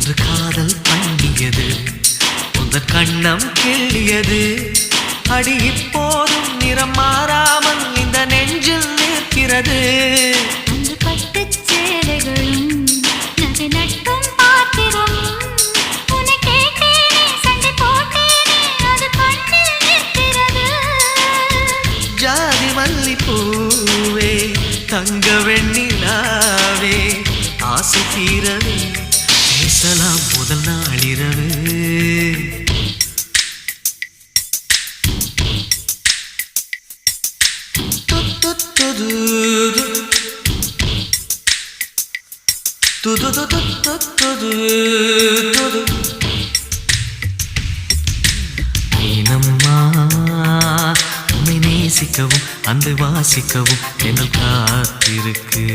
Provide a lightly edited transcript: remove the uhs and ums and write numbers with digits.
ஒன்று காதல் பண்ணியது உந்தன் கண்ணம் கிள்ளியது அடி இப்போதும் நிறம் மாறாமல் இந்த நெஞ்சில் நிற்கிறது அன்று பட்டுச் சேலைகளும் நகை நட்டும் பாத்திரம் உன்னை கேட்டேனே சண்டை போட்டேனே அது கண்ணில் நிற்கிறது ஜாதி மல்லிப்பூவே தங்க வெண்ணிலாவே ஆசை தீரவே பேசலாம் முதல் நாளிரவு ஏனம்மா உன்னை நேசிக்கவும் அந்த வாசிக்கவும் என்னை காத்திருக்கு